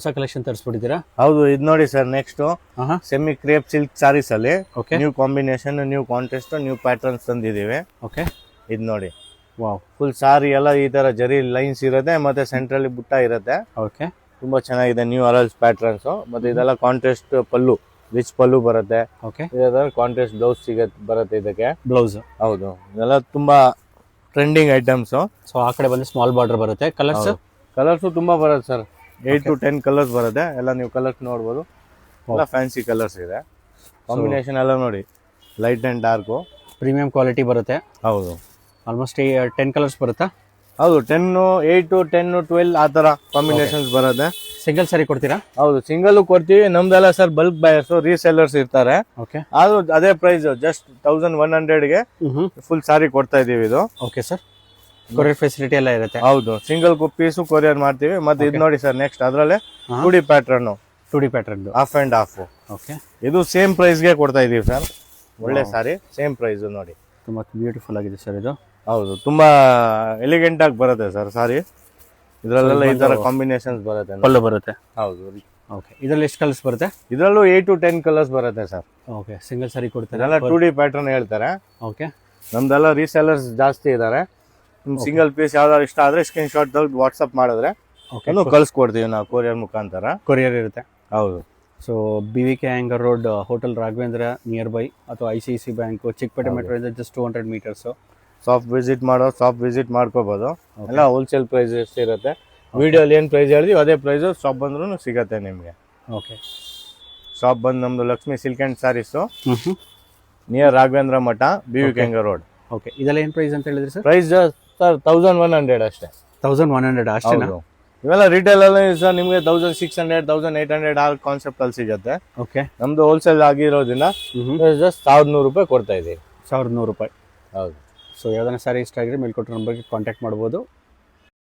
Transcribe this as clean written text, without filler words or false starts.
ಹೊಸ ಕಲೆಕ್ಷನ್ ತರಿಸ್ಬಿಟ್ಟಿದ್ದೀರಾ? ಹೌದು, ಇದು ನೋಡಿ sir, next semi crepe silk saris ಅಲ್ಲಿ okay, new combination, new contrast, new patterns ತಂದಿದ್ದೀವಿ. ಓಕೆ, ಇದು ನೋಡಿ, ವಾವ್, ಫುಲ್ ಸಾರಿ ಎಲ್ಲ ಈ ತರ ಜರಿ ಲೈನ್ಸ್ ಇರುತ್ತೆ, ಮತ್ತೆ ಸೆಂಟ್ರಲ್ಲಿ ಬುಟ್ಟ ಇರುತ್ತೆ. ಓಕೆ, ತುಂಬಾ ಚೆನ್ನಾಗಿದೆ, ನ್ಯೂ ಅರಲ್ಸ್ ಪ್ಯಾಟರ್ನ್ಸ್. ಮತ್ತೆ ಇದೆಲ್ಲ ಕಾಂಟ್ರಾಸ್ಟ್ ಪಲ್ಲು, ರಿಚ್ ಪಲ್ಲು ಬರುತ್ತೆ. ಓಕೆ, ಇದರ ಕಾಂಟ್ರಾಸ್ಟ್ ಬ್ಲೌಸ್ ಬರುತ್ತೆ ಇದಕ್ಕೆ. ಬ್ಲೌಸ್, ಹೌದು, ಇದೆಲ್ಲ ತುಂಬಾ ಟ್ರೆಂಡಿಂಗ್ ಐಟಮ್ಸ್. ಸೊ ಆ ಕಡೆ ಬಂದು ಸ್ಮಾಲ್ ಬಾರ್ಡರ್ ಬರುತ್ತೆ. ಕಲರ್ಸ್ ತುಂಬಾ ಬರುತ್ತೆ ಸರ್, 8 to 10 ಕಲರ್ಸ್ ಬರುತ್ತೆ. ಎಲ್ಲ ನೀವು ಕಲರ್ಸ್ ನೋಡ್ಬೋದು, ಎಲ್ಲ ಫ್ಯಾನ್ಸಿ ಕಲರ್ಸ್ ಇದೆ. ಕಾಂಬಿನೇಷನ್ ಎಲ್ಲ ನೋಡಿ, light and dark, premium quality ಬರುತ್ತೆ. ಹೌದು, ಆಲ್ಮೋಸ್ಟ್ 10 ಕಲರ್ಸ್ ಬರುತ್ತಾ? ಹೌದು, 10, 8, 10, 12 ಆ ತರ ಕಾಂಬಿನೇಷನ್ಸ್ ಬರುತ್ತೆ. ಸಿಂಗಲ್ ಸಾರಿ ಕೊಡ್ತೀರಾ? ಹೌದು, ಸಿಂಗಲ್ ಕೊಡ್ತೀವಿ. ನಮ್ದೆಲ್ಲ ಸರ್ ಬಲ್ಕ್ ಬಯರ್ಸ್, ರೀಸೆಲ್ಲರ್ಸ್ ಇರ್ತಾರೆ. ಓಕೆ, ಆದ್ರೂ ಅದೇ ಪ್ರೈಸ್, ಜಸ್ಟ್ 1100ಗೆ ಫುಲ್ ಸಾರಿ ಕೊಡ್ತಾ ಇದೀವಿ ಇದು. ಓಕೆ ಸರ್, ಕೊರಿಯರ್ ಫೆಸಿಲಿಟಿ ಎಲ್ಲ ಇರುತ್ತೆ? ಹೌದು, ಸಿಂಗಲ್ ಪೀಸು ಕೊರಿಯರ್ ಮಾಡ್ತೀವಿ. ಮತ್ತೆ ಇದು ನೋಡಿ ಸರ್, ನೆಕ್ಸ್ಟ್ ಅದ್ರಲ್ಲೇ 2D pattern, 2D pattern, half and half. Okay, ಇದು ಸೇಮ್ ಪ್ರೈಸ್ಗೆ ಕೊಡ್ತಾ ಇದೀವಿ ಸರ್. ಒಳ್ಳೆ ಸಾರಿ, ಸೇಮ್ ಪ್ರೈಸ್ ನೋಡಿ. ತುಂಬಾ ಬ್ಯೂಟಿಫುಲ್ ಆಗಿದೆ ಸರ್ ಇದು. ಹೌದು, ತುಂಬಾ ಎಲಿಗೆಂಟ್ ಆಗಿ ಬರುತ್ತೆ ಸರ್ ಸಾರಿ. ಇದ್ರಲ್ಲೆಲ್ಲ ಈ ತರ ಕಾಂಬಿನೇಷನ್ಸ್ ಬರುತ್ತೆ. ಪಲ್ಲು ಬರುತ್ತೆ. ಹೌದು, ಓಕೆ, ಇದರಲ್ಲಿ ಎಷ್ಟು ಕಲರ್ಸ್ ಬರುತ್ತೆ? ಇದ್ರಲ್ಲೂ 8 to 10 ಕಲರ್ಸ್ ಬರುತ್ತೆ ಸರ್. ಓಕೆ, ಸಿಂಗಲ್ ಸಾರಿ ಕೊಡ್ತಾರೆ. ಇದೆಲ್ಲ 2D ಪ್ಯಾಟರ್ನ್ ಹೇಳ್ತಾರೆ. ಓಕೆ, ನಮ್ದೆಲ್ಲ ರೀಸೆಲ್ಲರ್ಸ್ ಜಾಸ್ತಿ ಇದಾರೆ. ಸಿಂಗಲ್ ಪೀಸ್ ಯಾವ್ದಾದ್ರು ಇಷ್ಟ ಆದ್ರೆ ಸ್ಕ್ರೀನ್ ಶಾಟ್ ತೆಗೆದು ವಾಟ್ಸ್ಆಪ್ ಮಾಡಿದ್ರೆ ಕಳ್ಸಿಕೊಡ್ತೀವಿ ನಾವು ಕೊರಿಯರ್ ಮುಖಾಂತರ. ಕೊರಿಯರ್ ಇರುತ್ತೆ. ಹೌದು. So BVK anger road, hotel Raghavendra near by, ಅಥವಾ ICIC ಬ್ಯಾಂಕ್, ಚಿಕ್ಕಪೇಟೆ ಮೆಟ್ರೋ ಇಂದ ಜಸ್ಟ್ 200 meters. ಶಾಪ್ ವಿಸಿಟ್ ಮಾಡ್ಕೋಬಹುದು. ಎಲ್ಲ ಹೋಲ್ಸೇಲ್ ಪ್ರೈಸ್ ಇರುತ್ತೆ. ವಿಡಿಯೋಲಿ ಏನ್ ಪ್ರೈಸ್ ಹೇಳಿದ್ವಿ ಅದೇ ಪ್ರೈಸ್ ಶಾಪ್ ಬಂದ್ರೂ ಸಿಗತ್ತೆ ನಿಮ್ಗೆ. ಓಕೆ, ಶಾಪ್ ಬಂದು ನಮ್ದು Lakshmi silk and sarees, near Raghavendra Mutt, BVK anger road. Okay, ಇದೆಲ್ಲ ಏನ್ ಪ್ರೈಸ್ ಅಂತ ಹೇಳಿದ್ರಿ ಸರ್? ಪ್ರೈಸ್ ಸರ್ 1100 ಅಷ್ಟೇ. 1100 ಅಷ್ಟೇನಾ? ಇವೆಲ್ಲ ರಿಟೇಲ್ ಅಲ್ಲಿ ಸರ್ ನಿಮ್ಗೆ 1600, 1800 ಆ ಕಾನ್ಸೆಪ್ಟ್ ಅಲ್ಲಿ ಸಿಗತ್ತೆ. ಓಕೆ, ನಮ್ದು ಹೋಲ್ಸೇಲ್ ಆಗಿರೋದ್ರಿಂದ ಜಸ್ಟ್ 1100 ರೂಪಾಯಿ ಕೊಡ್ತಾ ಇದೀವಿ. 1100 ರೂಪಾಯಿ. ಹೌದು. ಸೊ ಯಾವ್ದಾನ ಸಾರಿ ಇಷ್ಟ ಆಗಿದ್ರೆ ಮೇಲ್ಕೊಟ್ಟ ನಂಬರ್ಗೆ ಕಾಂಟ್ಯಾಕ್ಟ್ ಮಾಡ್ಬೋದು.